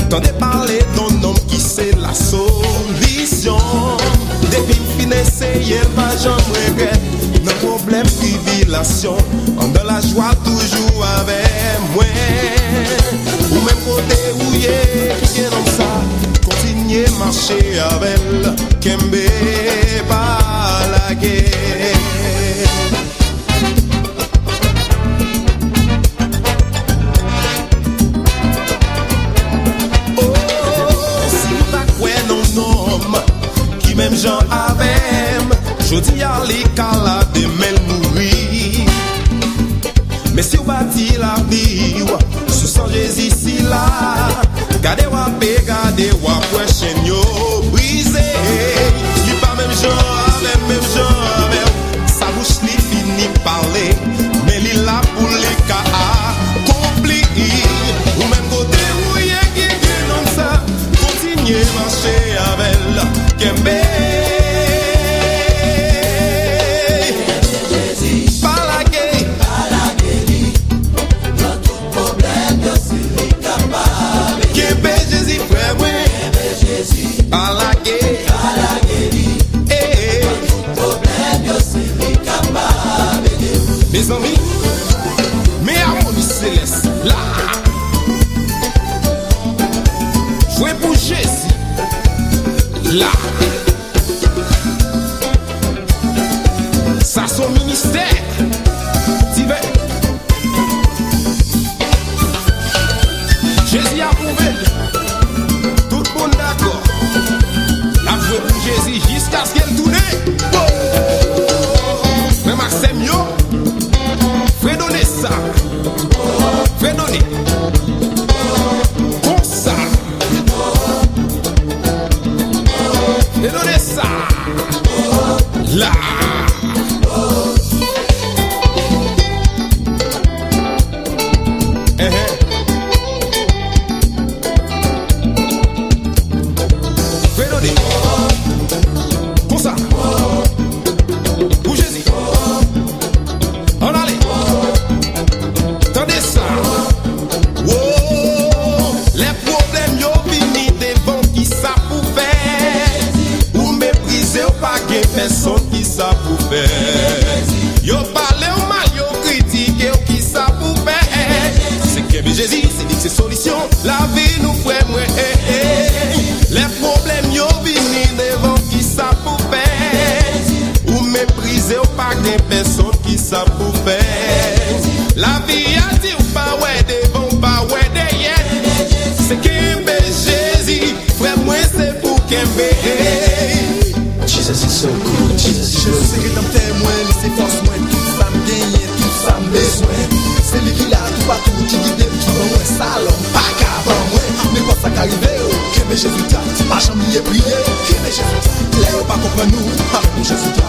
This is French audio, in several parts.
T'entendez parler d'un homme qui c'est la solution. Depuis fin essayer, pas jamais regrette. Nos problèmes, tribulation, on dans la joie toujours avec moi. Ou même côté où y est, qui est comme ça. Continuez marcher avec elle, Kembe pas la guerre. Même gens avec, je dis à l'écala de mel mourir. Mais si vous bâti la vie, sous son Jésus ici là, gardez wa paix, gardez wa prochaine yo brisé. Il pas même gens avec, même gens avec, sa bouche li fini parler, mais il là pour les cas accomplis. Ou même côté où y est qui est comme ça, continuez marcher avec elle. Kembe mes amis, mes harmonies célestes, là, jouez pour Jésus, là, ça son ministère, divin. Jésus a prouvé, tout le monde d'accord, la joué pour Jésus jusqu'à ce qu'elle tourne. Mais Maxime yo, fais donner ça, fais donner, comme ça, fais donner ça, là. Fais donner, comme ça, pour Jésus. On allait. Tendez ça. Oh, les problèmes yo vini devant qui ça pour faire. Ou mépriser ou pas que personne qui ça pour faire. Yo parle ou mal yo critiquer ou qui ça pour faire. C'est que Jésus c'est dit que c'est solution. La vie nous fait moins. Les problèmes yo vini devant qui ça pour faire. Ou mépriser ou pas que personne qui ça pour faire. La vie a dit ou pas ouais devant pas ouais derrière. C'est Kembe Jésus, frère moi c'est pour Kembe. Jesus is so good, Jesus is so good. C'est que t'en témoin, laissez force moi, tout ça me gagne, tout ça me besoin. C'est lui qui l'a tout partout, qui guide, qui va moi salon, pas qu'avant moi. Mais quand ça qu'arrive, Kembe Jésus t'a, pas jamais prier, Kembe Jésus t'a. Là, pas comprendre nous, avec Jésus t'a.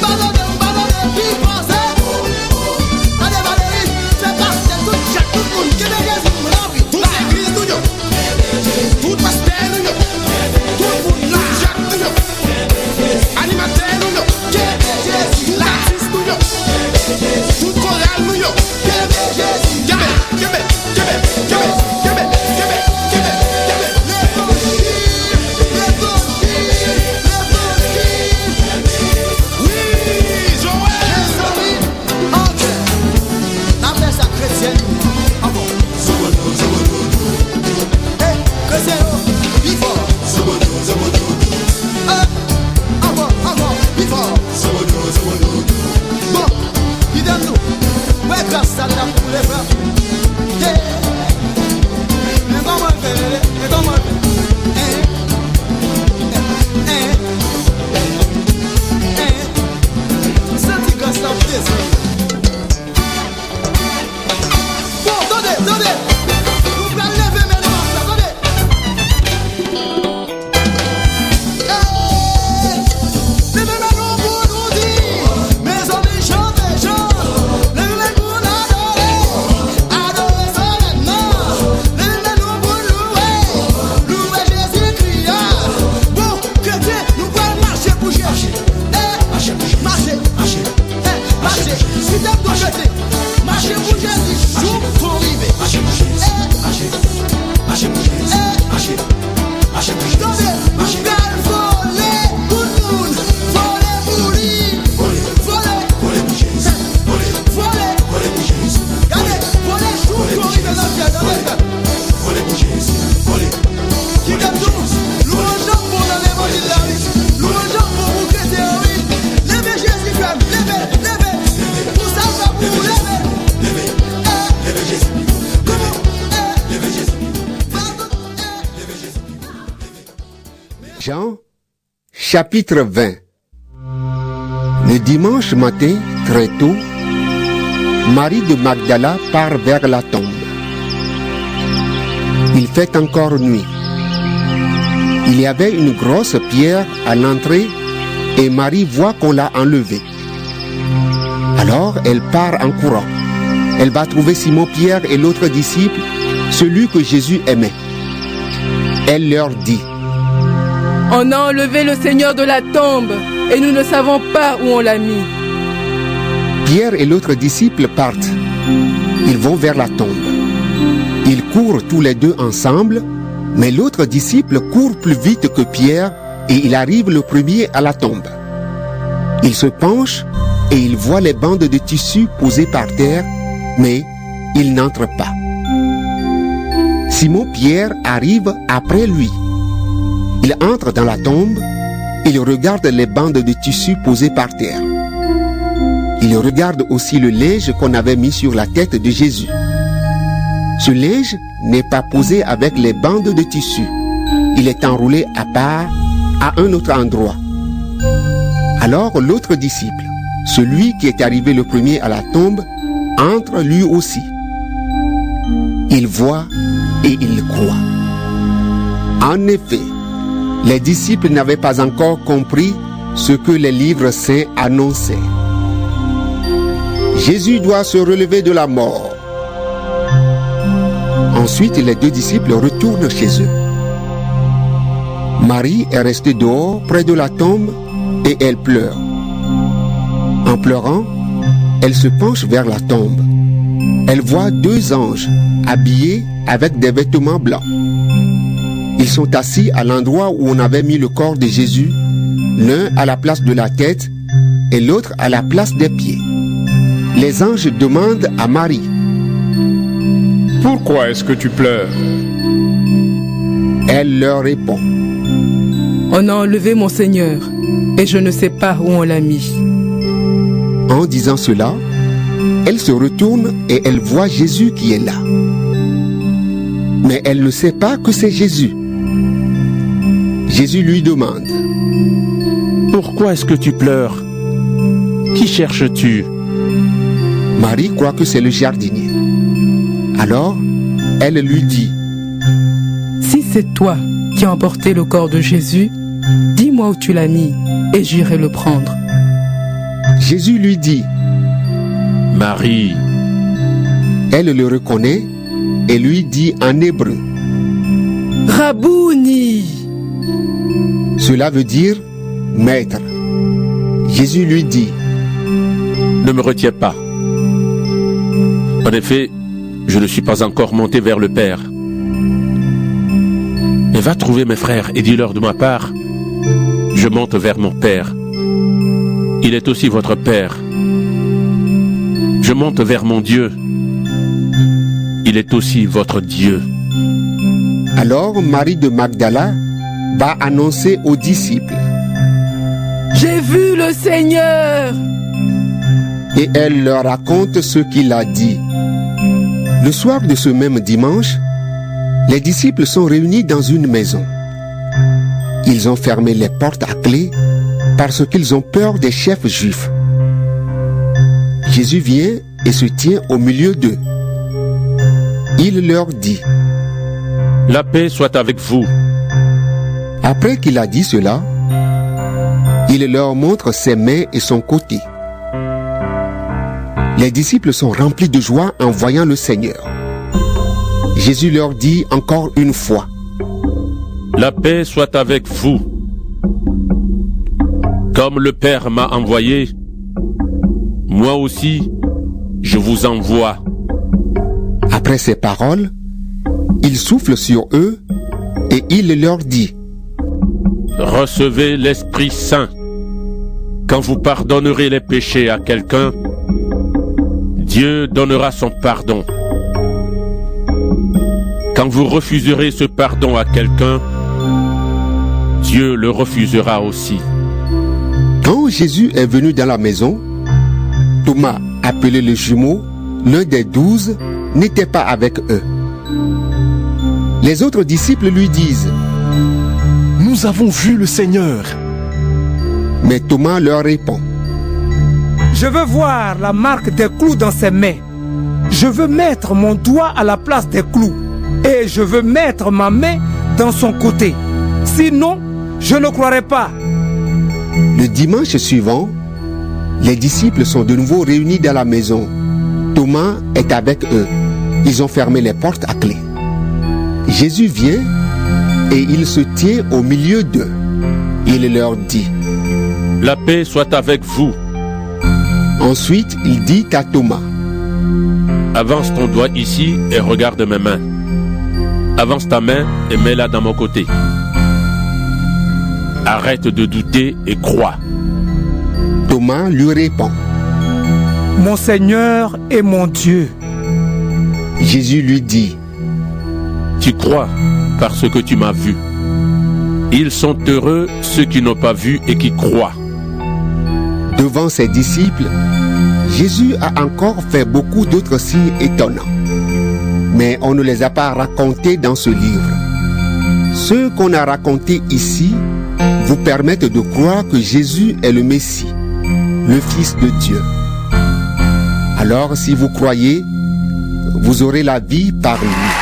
Ballon Jean, chapitre 20. Le dimanche matin, très tôt, Marie de Magdala part vers la tombe. Il fait encore nuit. Il y avait une grosse pierre à l'entrée et Marie voit qu'on l'a enlevée. Alors elle part en courant. Elle va trouver Simon-Pierre et l'autre disciple, celui que Jésus aimait. Elle leur dit: On a enlevé le Seigneur de la tombe et nous ne savons pas où on l'a mis. Pierre et l'autre disciple partent. Ils vont vers la tombe. Ils courent tous les deux ensemble, mais l'autre disciple court plus vite que Pierre et il arrive le premier à la tombe. Il se penche et il voit les bandes de tissu posées par terre, mais il n'entre pas. Simon-Pierre arrive après lui. Il entre dans la tombe, il regarde les bandes de tissu posées par terre. Il regarde aussi le linge qu'on avait mis sur la tête de Jésus. Ce linge n'est pas posé avec les bandes de tissu. Il est enroulé à part, à un autre endroit. Alors l'autre disciple, celui qui est arrivé le premier à la tombe, entre lui aussi. Il voit et il croit. En effet, les disciples n'avaient pas encore compris ce que les livres saints annonçaient. Jésus doit se relever de la mort. Ensuite, les deux disciples retournent chez eux. Marie est restée dehors près de la tombe et elle pleure. En pleurant, elle se penche vers la tombe. Elle voit deux anges habillés avec des vêtements blancs. Ils sont assis à l'endroit où on avait mis le corps de Jésus, l'un à la place de la tête et l'autre à la place des pieds. Les anges demandent à Marie: Pourquoi est-ce que tu pleures? Elle leur répond: On a enlevé mon Seigneur et je ne sais pas où on l'a mis. En disant cela, elle se retourne et elle voit Jésus qui est là. Mais elle ne sait pas que c'est Jésus. Jésus lui demande: Pourquoi est-ce que tu pleures? Qui cherches-tu? Marie croit que c'est le jardinier. Alors, elle lui dit: Si c'est toi qui as emporté le corps de Jésus, dis-moi où tu l'as mis et j'irai le prendre. Jésus lui dit: Marie. Elle le reconnaît et lui dit en hébreu: Rabouni. Cela veut dire maître. Jésus lui dit: Ne me retiens pas. En effet, je ne suis pas encore monté vers le Père. Mais va trouver mes frères et dis-leur de ma part: Je monte vers mon Père. Il est aussi votre Père. Je monte vers mon Dieu. Il est aussi votre Dieu. Alors Marie de Magdala va annoncer aux disciples: J'ai vu le Seigneur. Et elle leur raconte ce qu'il a dit. Le soir de ce même dimanche, les disciples sont réunis dans une maison. Ils ont fermé les portes à clé parce qu'ils ont peur des chefs juifs. Jésus vient et se tient au milieu d'eux. Il leur dit: La paix soit avec vous. Après qu'il a dit cela, il leur montre ses mains et son côté. Les disciples sont remplis de joie en voyant le Seigneur. Jésus leur dit encore une fois: La paix soit avec vous. Comme le Père m'a envoyé, moi aussi, je vous envoie. Après ces paroles, il souffle sur eux et il leur dit: Recevez l'Esprit Saint. Quand vous pardonnerez les péchés à quelqu'un, Dieu donnera son pardon. Quand vous refuserez ce pardon à quelqu'un, Dieu le refusera aussi. Quand Jésus est venu dans la maison, Thomas, appelé le jumeau, l'un des 12, n'était pas avec eux. Les autres disciples lui disent: Nous nous avons vu le Seigneur. Mais Thomas leur répond: Je veux voir la marque des clous dans ses mains. Je veux mettre mon doigt à la place des clous. Et je veux mettre ma main dans son côté. Sinon, je ne croirai pas. Le dimanche suivant, les disciples sont de nouveau réunis dans la maison. Thomas est avec eux. Ils ont fermé les portes à clé. Jésus vient et il se tient au milieu d'eux. Il leur dit: La paix soit avec vous. Ensuite, il dit à Thomas: Avance ton doigt ici et regarde mes mains. Avance ta main et mets-la dans mon côté. Arrête de douter et crois. Thomas lui répond: Mon Seigneur et mon Dieu. Jésus lui dit: Tu crois parce que tu m'as vu. Ils sont heureux ceux qui n'ont pas vu et qui croient. Devant ses disciples, Jésus a encore fait beaucoup d'autres signes étonnants. Mais on ne les a pas racontés dans ce livre. Ceux qu'on a racontés ici vous permettent de croire que Jésus est le Messie, le Fils de Dieu. Alors, si vous croyez, vous aurez la vie par lui.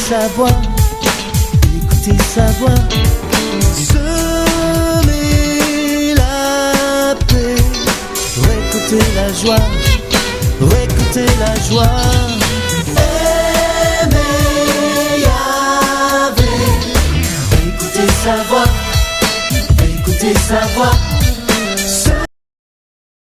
sa voix, écoutez sa voix, semer la paix, récolter la joie, récolter la joie. Aimer Yahvé, écoutez sa voix, écoutez sa voix.